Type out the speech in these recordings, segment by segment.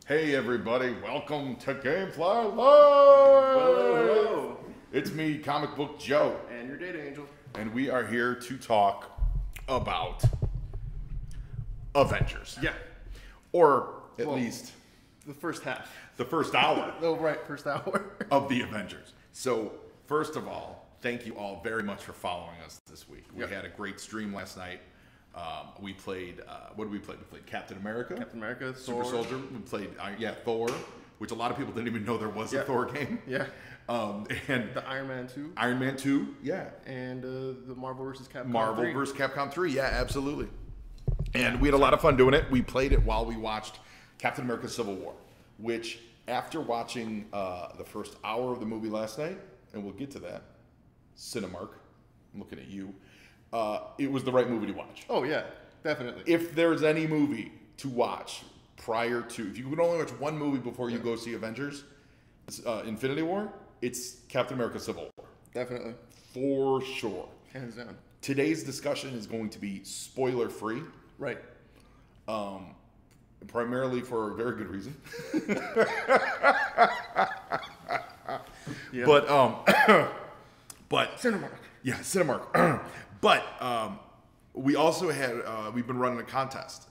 Hey everybody, welcome to GameFly Live! Hello. It's me, Comic Book Joe. And your data angel. And we are here to talk about Avengers. Yeah. Or at least the first half. the first hour Oh, right, first hour. of the Avengers. So, first of all, thank you all very much for following us this week. We had a great stream last night. We played, what did we play? We played Captain America. Captain America, Super Thor. Soldier. We played, Thor, which a lot of people didn't even know there was a Thor game. Yeah. And The Iron Man 2. Iron Man 2, yeah. And the Marvel vs. Capcom 3. Marvel vs. Capcom 3, yeah, absolutely. And we had a lot of fun doing it. We played it while we watched Captain America Civil War, which after watching the first hour of the movie last night, and we'll get to that, Cinemark, I'm looking at you, it was the right movie to watch. Oh, yeah, definitely. If there's any movie to watch prior to, if you could only watch one movie before you go see Avengers, Infinity War, it's Captain America Civil War. Definitely. For sure. Hands down. Today's discussion is going to be spoiler free. Right. Primarily for a very good reason. Yeah. But Cinemark. yeah, Cinemark. But we also had we've been running a contest.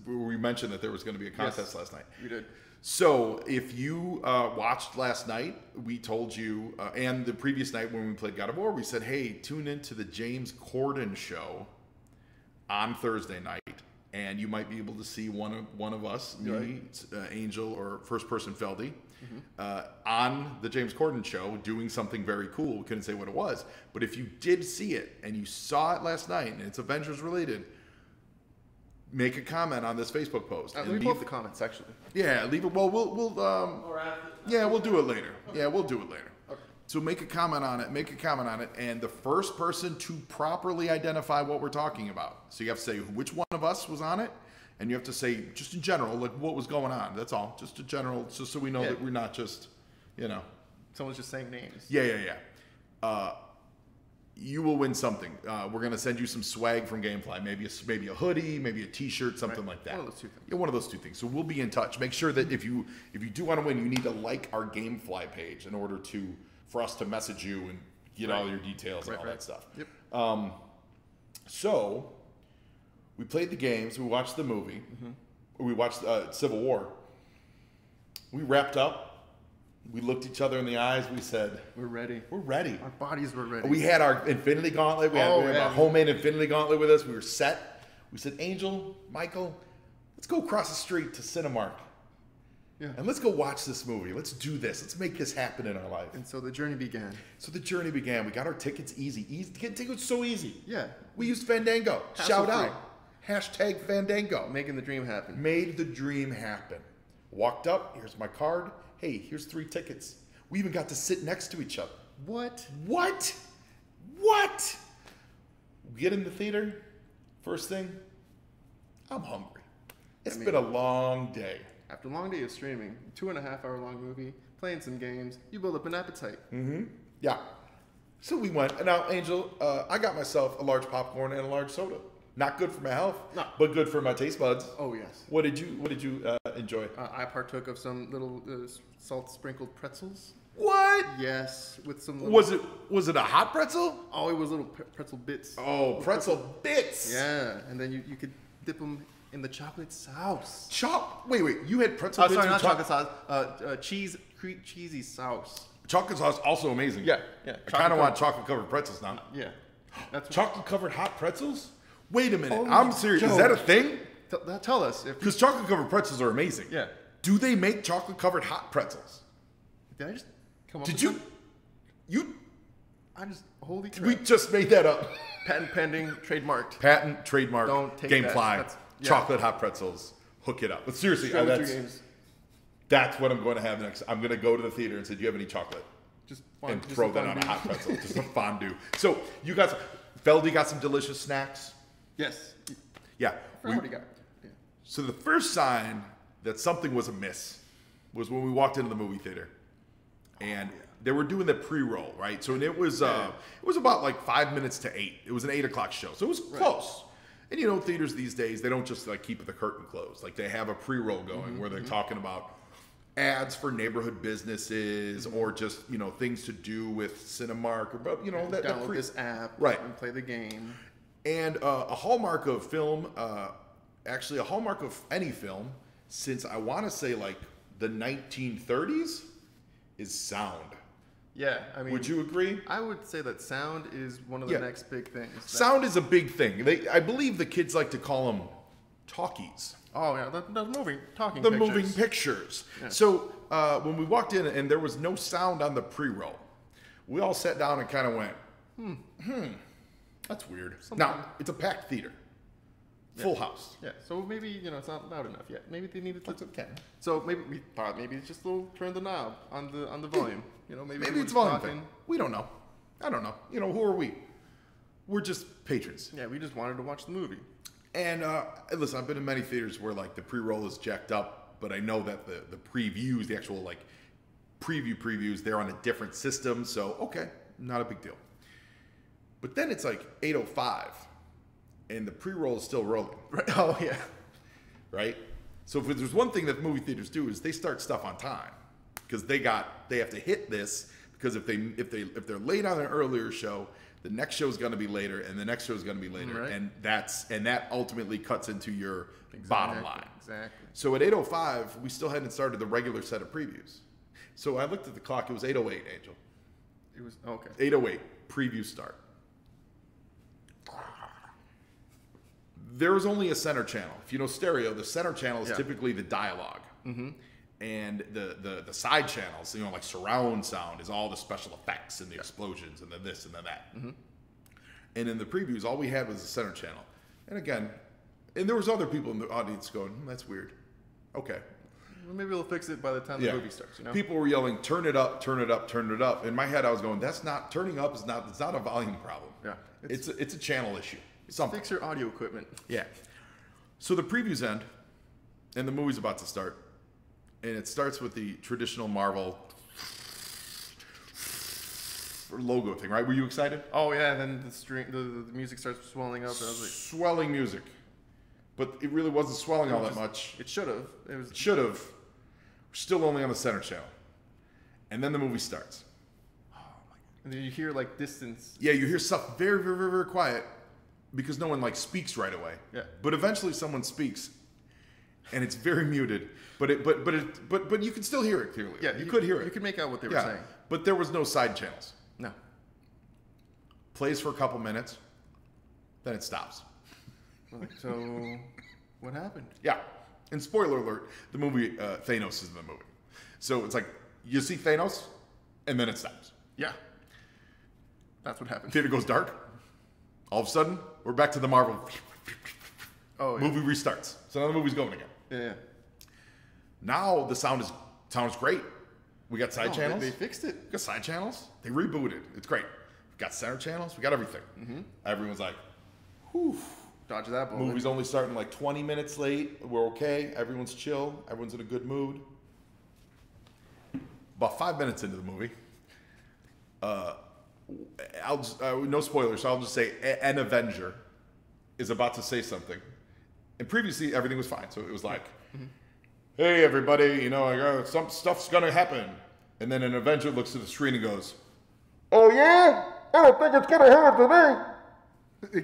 We mentioned that there was going to be a contest last night. We did. So if you watched last night, we told you, and the previous night when we played God of War, we said, hey, tune into the James Corden show on Thursday night, and you might be able to see one of us, me, Angel, or First Person Feldy, on the James Corden show doing something very cool. We couldn't say what it was, but if you did see it and you saw it last night and it's Avengers related, make a comment on this Facebook post. Leave both the comments, actually. Yeah, leave it. Well, we'll yeah, we'll do it later. Yeah, we'll do it later. Okay. So make a comment on it. Make a comment on it, and the first person to properly identify what we're talking about. So you have to say which one of us was on it, and you have to say just in general, like what was going on. That's all. Just a general, just so we know that we're not just, Someone's just saying names. Yeah. You will win something. We're gonna send you some swag from GameFly, maybe a hoodie, maybe a T-shirt, something like that. One of those two things. Yeah, one of those two things. So we'll be in touch. Make sure that if you do want to win, you need to like our GameFly page in order for us to message you and get all your details and all that stuff. Yep. So we played the games. We watched the movie. We watched Civil War. We wrapped up. We looked each other in the eyes. We said, We're ready. we're ready. Our bodies were ready. We had our Infinity Gauntlet. We had our homemade Infinity Gauntlet with us. We were set. We said, Angel, Michael, let's go across the street to Cinemark. Yeah. And let's go watch this movie. Let's do this. Let's make this happen in our life. And so the journey began. We got our tickets easy. Get tickets so easy. Yeah. We used Fandango. Shout out. Hashtag Fandango. Making the dream happen. Made the dream happen. Walked up. Here's my card. Hey, here's 3 tickets. We even got to sit next to each other. What? We get in the theater. First thing, I'm hungry. It's been a long day. After a long day of streaming, 2.5-hour long movie, playing some games, you build up an appetite. Yeah. So we went. And now, Angel, I got myself a large popcorn and a large soda. Not good for my health, but good for my taste buds. Oh, yes. What did you enjoy? I partook of some little salt sprinkled pretzels. What? Yes, with some. Little, was it a hot pretzel? Oh, it was little pretzel bits. Oh, pretzel bits. Yeah, and then you could dip them in the chocolate sauce. Wait, you had pretzel bits. Sorry, not chocolate sauce. Cheesy sauce. Chocolate sauce also amazing. Yeah. I kind of want chocolate covered pretzels now. Yeah, that's chocolate covered hot pretzels. Wait a minute, Oh, I'm serious. Joe. Is that a thing? Tell us if. Because chocolate covered pretzels are amazing. Yeah. Do they make chocolate covered hot pretzels? Did I just come up? Did with you? that? You? I just holy crap. We just made that up. Patent pending, trademarked. Patent, trademark, Don't take GameFly, that. chocolate hot pretzels. Hook it up. But seriously, Share with your games. that's what I'm going to have next. I'm going to go to the theater and say, do you have any chocolate? Just Throw that on a hot pretzel. Just a fondue. So you got Feldy got some delicious snacks. Yes. Yeah. I already got. Yeah. So the first sign that something was amiss was when we walked into the movie theater, and they were doing the pre-roll, right? So it was about like 5 minutes to 8. It was an 8 o'clock show, so it was close. And you know, theaters these days, they don't just like keep the curtain closed. Like they have a pre-roll going where they're talking about ads for neighborhood businesses or just, you know, things to do with Cinemark or, you know, that download this app right, and play the game. And a hallmark of film, actually a hallmark of any film since I want to say like the 1930s is sound. Yeah, I mean, would you agree? I would say that sound is one of the next big things. Sound is a big thing. I believe the kids like to call them talkies. Oh yeah, the moving talking. The pictures. moving pictures. Yeah. So when we walked in and there was no sound on the pre-roll, we all sat down and kind of went, that's weird. Now it's a packed theater, full house. Yeah, so maybe, you know, it's not loud enough yet. Maybe they needed to. That's okay. So maybe we thought maybe it's just a little turn the knob on the volume. You know, maybe It's volume thing. We don't know. I don't know. You know, who are we? We're just patrons. Yeah, we just wanted to watch the movie. And listen, I've been in many theaters where like the pre-roll is jacked up, but I know that the previews, the actual like previews, they're on a different system. So okay, not a big deal. But then it's like 8:05, and the pre-roll is still rolling. Right. Oh yeah. Right. So if there's one thing that movie theaters do is they start stuff on time because they have to hit this because if they're late on an earlier show, the next show is going to be later, and the next show is going to be later, right. and that ultimately cuts into your bottom line. Exactly. So at 8:05, we still hadn't started the regular set of previews. So I looked at the clock; it was 8:08, Angel. It was okay. 8:08 preview start. There was only a center channel. If you know stereo, the center channel is typically the dialogue. And the side channels, you know, like surround sound is all the special effects and the explosions and then this and then that. And in the previews, all we had was the center channel. And again, and there was other people in the audience going, that's weird. Okay. Well, maybe we'll fix it by the time the movie starts, you know? People were yelling, turn it up, turn it up, turn it up. In my head, I was going, turning up it's not a volume problem. Yeah. It's a channel issue. Something. Fix your audio equipment. Yeah. So the previews end, and the movie's about to start. And it starts with the traditional Marvel logo thing, right? Were you excited? Oh yeah, and then the music starts swelling up. And I was like, Swelling music. But it really wasn't swelling all that much. it should have. It should have. We're still only on the center channel. And then the movie starts. Oh my God. And then you hear like distance. Yeah, you hear stuff very, very, very, very quiet because no one like speaks right away. Yeah. But eventually someone speaks. And it's very muted, but you can still hear it clearly. Yeah, you could hear it. You could make out what they were Yeah, saying. but there was no side channels. No. Plays for a couple minutes, then it stops. So, what happened? Yeah, and spoiler alert: the movie Thanos is in the movie. So it's like you see Thanos, and then it stops. Yeah. That's what happened. Theater goes dark. All of a sudden, we're back to the Marvel. Oh, yeah. Movie restarts. So now the movie's going again. Yeah. Now the sounds great. We got side channels. They fixed it. We got side channels. They rebooted. It's great. We got center channels. We got everything. Everyone's like, whew. Dodge that bullet. Movie's only starting like 20 minutes late. We're okay. Everyone's chill. Everyone's in a good mood. About 5 minutes into the movie, I'll just, no spoilers, so I'll just say an Avenger is about to say something. And previously, everything was fine. So it was like, hey, everybody, you know, some stuff's going to happen. And then an Avenger looks at the screen and goes, oh, yeah? I don't think it's going to happen to me.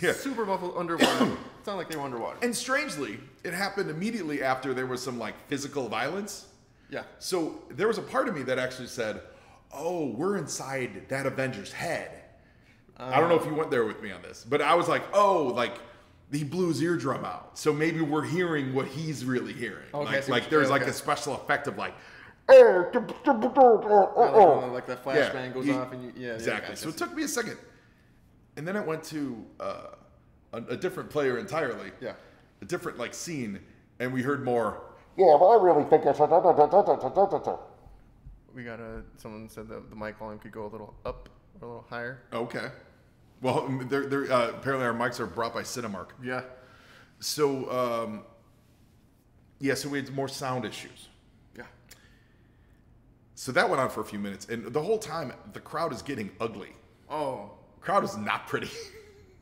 Yeah. Super muffled underwater. It sounded like they were underwater. And strangely, it happened immediately after there was some like physical violence. Yeah. So there was a part of me that actually said, oh, we're inside that Avenger's head. I don't know if you went there with me on this, but I was like, oh, like he blew his eardrum out. So maybe we're hearing what he's really hearing. Okay, like there's like a special effect of like, like that flashbang goes off and exactly. So it took me a second. And then it went to a different player entirely. Yeah. A different like scene, and we heard more. Yeah, but I really think it's We got someone said that the mic volume could go a little up or a little higher. Okay. Well, they're apparently our mics are brought by Cinemark. Yeah. So, so we had more sound issues. Yeah. So that went on for a few minutes, and the whole time the crowd is getting ugly. Oh. Crowd is not pretty.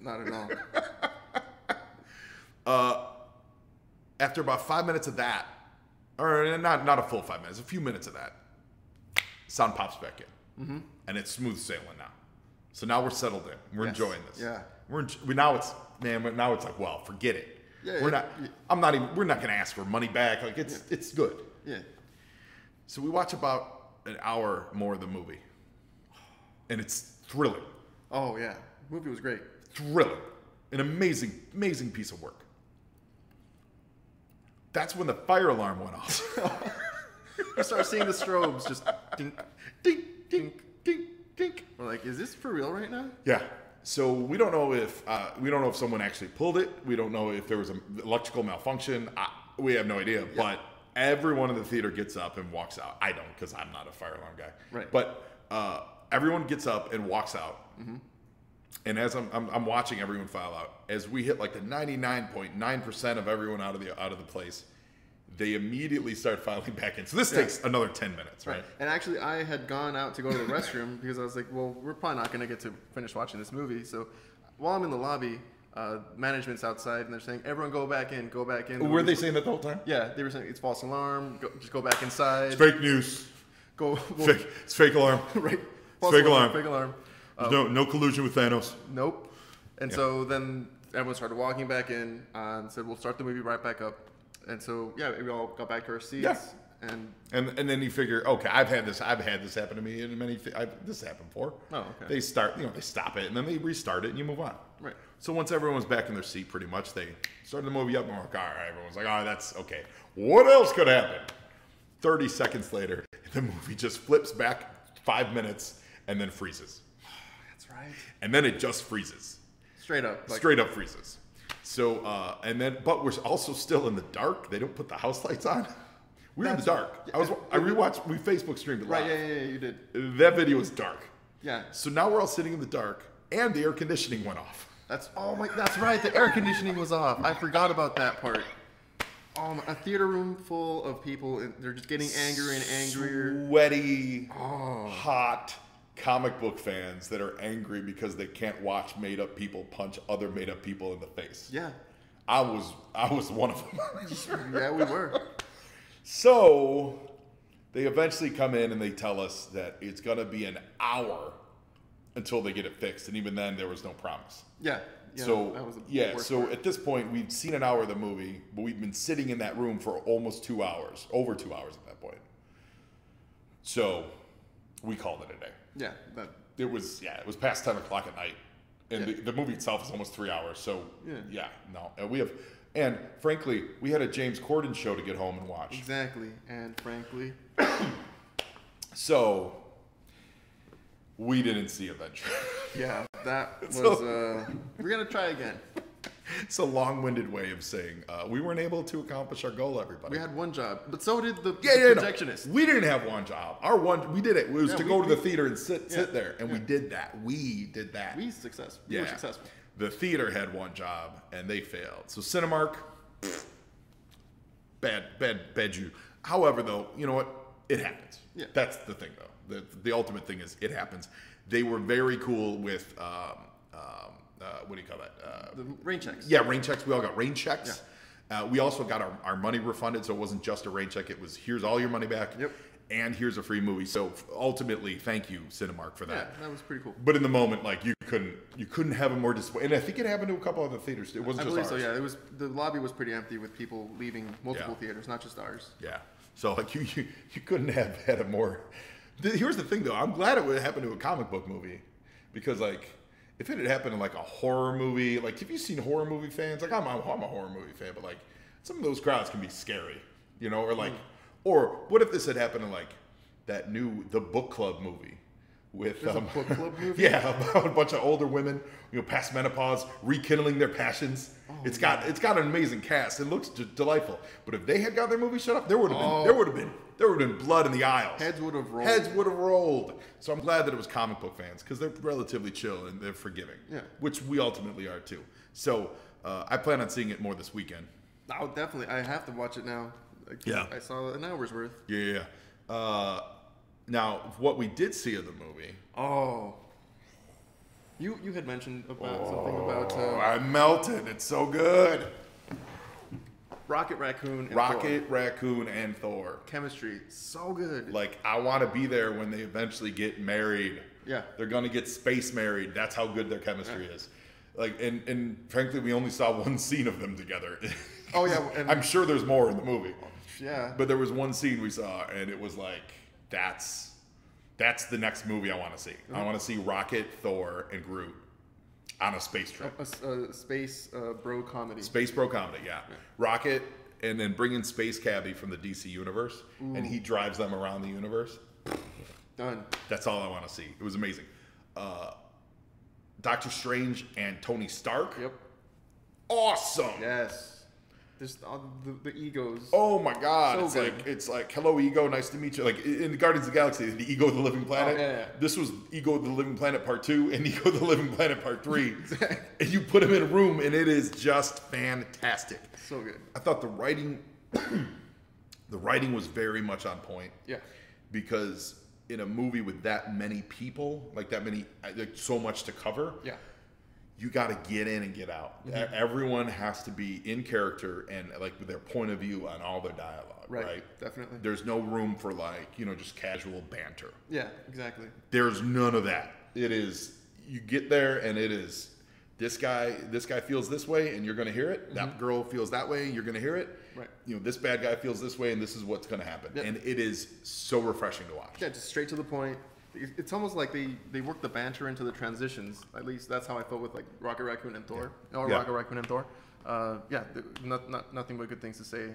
Not at all. After about 5 minutes of that, or not a full 5 minutes, a few minutes of that, sound pops back in, and it's smooth sailing now. So now we're settled in. We're enjoying this. Yeah. Now it's like, well, forget it. Yeah, we're not. I'm not even. We're not going to ask for money back. Like it's good. Yeah. So we watch about an hour more of the movie, and it's thrilling. Oh yeah, the movie was great. Thrilling, an amazing piece of work. That's when the fire alarm went off. You start seeing the strobes just dink, Ding, ding, ding, ding. we're like, is this for real right now? Yeah. So we don't know if someone actually pulled it. We don't know if there was an electrical malfunction. We have no idea. Yeah. But everyone in the theater gets up and walks out. I don't, because I'm not a fire alarm guy. Right. But everyone gets up and walks out. Mm-hmm. And as I'm watching everyone file out, as we hit like the 99.9% of everyone out of the place, they immediately start filing back in. So this takes another 10 minutes, right? And actually, I had gone out to go to the restroom because I was like, well, we're probably not going to get to finish watching this movie. So while I'm in the lobby, management's outside, and they're saying, everyone go back in, go back in. Were they saying that the whole time? Yeah, they were saying, it's false alarm, just go back inside. It's fake news. It's fake alarm. Right. It's fake alarm. Fake alarm. No collusion with Thanos. Nope. And so then everyone started walking back in and said, we'll start the movie right back up. And so, yeah, we all got back to our seats. Yeah. And then you figure, okay, I've had this happen to me in this happened before. Oh, okay. They stop it, and then they restart it, and you move on. Right. So once everyone's back in their seat, pretty much, they started the movie up, and we're like, all right, everyone's like, oh, that's okay. What else could happen? 30 seconds later, the movie just flips back 5 minutes, and then freezes. That's right. And then it just freezes. Straight up. Straight up freezes. So, but we're also still in the dark. They don't put the house lights on. We're in the dark. We Facebook streamed it live. Right, yeah, you did. That video was dark. Yeah. So now we're all sitting in the dark, and the air conditioning went off. That's right. The air conditioning was off. I forgot about that part. A theater room full of people. They're just getting angrier and angrier. Sweaty, hot comic book fans that are angry because they can't watch made-up people punch other made-up people in the face. Yeah. I was one of them. Yeah, we were. So they eventually come in and they tell us that it's going to be an hour until they get it fixed. And even then, there was no promise. Yeah. So, that was the worst part. At this point, we'd seen an hour of the movie, but we'd been sitting in that room for almost 2 hours, over 2 hours at that point. So we called it a day. Yeah. It was past 10 o'clock at night. And the movie itself is almost 3 hours. So, and frankly, we had a James Corden show to get home and watch. Exactly. And frankly. So, we didn't see Avenger. Yeah, that was, we're going to try again. It's a long-winded way of saying we weren't able to accomplish our goal, everybody. We had one job, but so did the projectionist. No. We didn't have one job. We did it. It was to go to the theater and sit there, and we did that. We did that. We were successful. The theater had one job, and they failed. So Cinemark, bad Jew. However, though, you know what? It happens. Yeah. That's the thing, though. The ultimate thing is it happens. They were very cool with what do you call that? The rain checks. Yeah, rain checks. We all got rain checks. Yeah. We also got our money refunded, so it wasn't just a rain check. It was, here's all your money back. Yep. And here's a free movie. So ultimately, thank you, Cinemark, for that. Yeah, that was pretty cool. But in the moment, like you couldn't have a more display. And I think it happened to a couple other theaters. It wasn't just ours. I believe so. Yeah, it was, the lobby was pretty empty with people leaving multiple theaters, not just ours. Yeah. So like you couldn't have had a more. Here's the thing, though. I'm glad it would happen to a comic book movie, because like if it had happened in like a horror movie, like have you seen horror movie fans? Like I'm a horror movie fan, but like some of those crowds can be scary, you know, or like. Or what if this had happened in like that The Book Club movie with a book club movie? Yeah, about a bunch of older women, past menopause, rekindling their passions. Oh, it's got an amazing cast. It looks delightful. But if they had got their movie shut up, there would have been blood in the aisles. Heads would have rolled. Heads would have rolled. So I'm glad that it was comic book fans, because they're relatively chill and they're forgiving. Yeah. Which we ultimately are too. So I plan on seeing it more this weekend. Oh, definitely. I have to watch it now. Yeah. I saw an hour's worth. Yeah. Now, what we did see of the movie. Oh. You had mentioned about something about. I melted. It's so good. Rocket Raccoon and Rocket Thor. Raccoon and Thor. Chemistry, so good. Like, I want to be there when they eventually get married. Yeah. They're going to get space married. That's how good their chemistry is. Like, and frankly, we only saw one scene of them together. Oh, yeah. And I'm sure there's more in the movie. Yeah. But there was one scene we saw, and it was like, that's the next movie I want to see. I want to see Rocket, Thor, and Groot on a space trip. A space bro comedy. Space bro comedy, yeah. Rocket, and then bring in Space Cabbie from the DC universe, and he drives them around the universe. Done. That's all I want to see. It was amazing. Doctor Strange and Tony Stark. Yep. Awesome. Yes. Just the egos. Oh my God! So It's like hello ego, nice to meet you. Like in the Guardians of the Galaxy, the Ego of the Living Planet. Oh, yeah. This was Ego of the Living Planet Part 2 and Ego of the Living Planet Part 3. And you put them in a room, and it is just fantastic. So good. I thought the writing was very much on point. Yeah. Because in a movie with that many people, like so much to cover. Yeah. You got to get in and get out. Mm-hmm. Everyone has to be in character and like with their point of view on all their dialogue, right? Definitely. There's no room for just casual banter. Yeah, exactly. There's none of that. It is, you get there and it is, this guy feels this way and you're going to hear it. Mm-hmm. That girl feels that way and you're going to hear it. Right. This bad guy feels this way and this is what's going to happen. Yep. And it is so refreshing to watch. Yeah, just straight to the point. It's almost like they work the banter into the transitions. At least that's how I felt with like Rocket Raccoon and Thor, Rocket Raccoon and Thor. Nothing but good things to say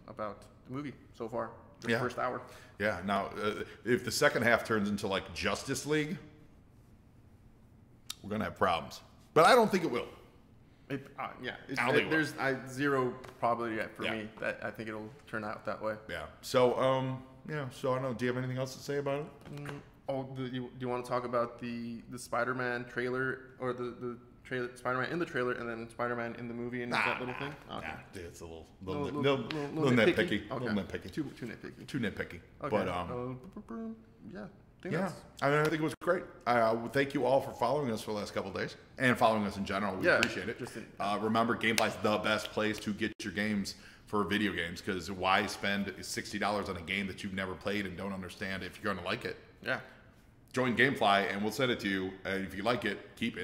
about the movie so far. The first hour. Yeah. Now, if the second half turns into like Justice League, we're gonna have problems. But I don't think it will. There's zero probability yet for me that I think it'll turn out that way. Yeah. So So I don't know. Do you have anything else to say about it? Do you want to talk about the Spider-Man trailer or the trailer, Spider-Man in the trailer and then Spider-Man in the movie and that little thing? Okay. Dude, it's a little nitpicky. nitpicky. Okay. Little nitpicky. Too nitpicky. Too nitpicky. Okay. But I think it was great. Thank you all for following us for the last couple of days and following us in general. We appreciate it. Remember, GameFly is the best place to get your games for video games, because why spend $60 on a game that you've never played and don't understand if you're going to like it? Yeah. Join GameFly and we'll send it to you. And if you like it, keep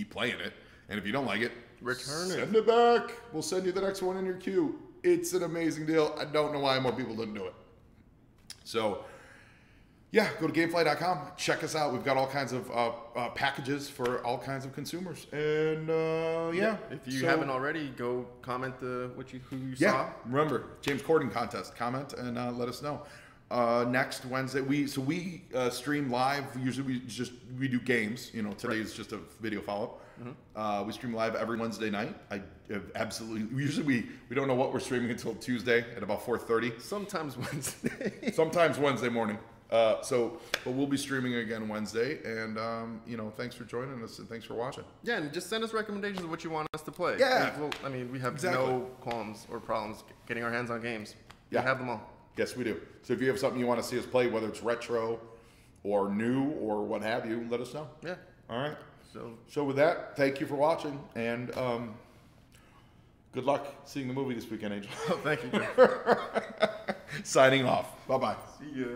playing it. And if you don't like it, send it back. We'll send you the next one in your queue. It's an amazing deal. I don't know why more people didn't do it. So, yeah, go to GameFly.com. Check us out. We've got all kinds of packages for all kinds of consumers. And, if you haven't already, go comment who you saw. Remember, James Corden contest. Comment and let us know. Next Wednesday, we stream live. Usually we do games. Today is just a video follow-up. Mm-hmm. We stream live every Wednesday night. Usually we don't know what we're streaming until Tuesday at about 4:30. Sometimes Wednesday. Sometimes Wednesday morning. But we'll be streaming again Wednesday, and thanks for joining us and thanks for watching. Yeah, and just send us recommendations of what you want us to play. Yeah, we have no qualms or problems getting our hands on games. We have them all. Yes, we do. So if you have something you want to see us play, whether it's retro or new or what have you, let us know. Yeah. All right. So with that, thank you for watching, and good luck seeing the movie this weekend, Angel. Oh, thank you. Signing off. Bye-bye. See ya.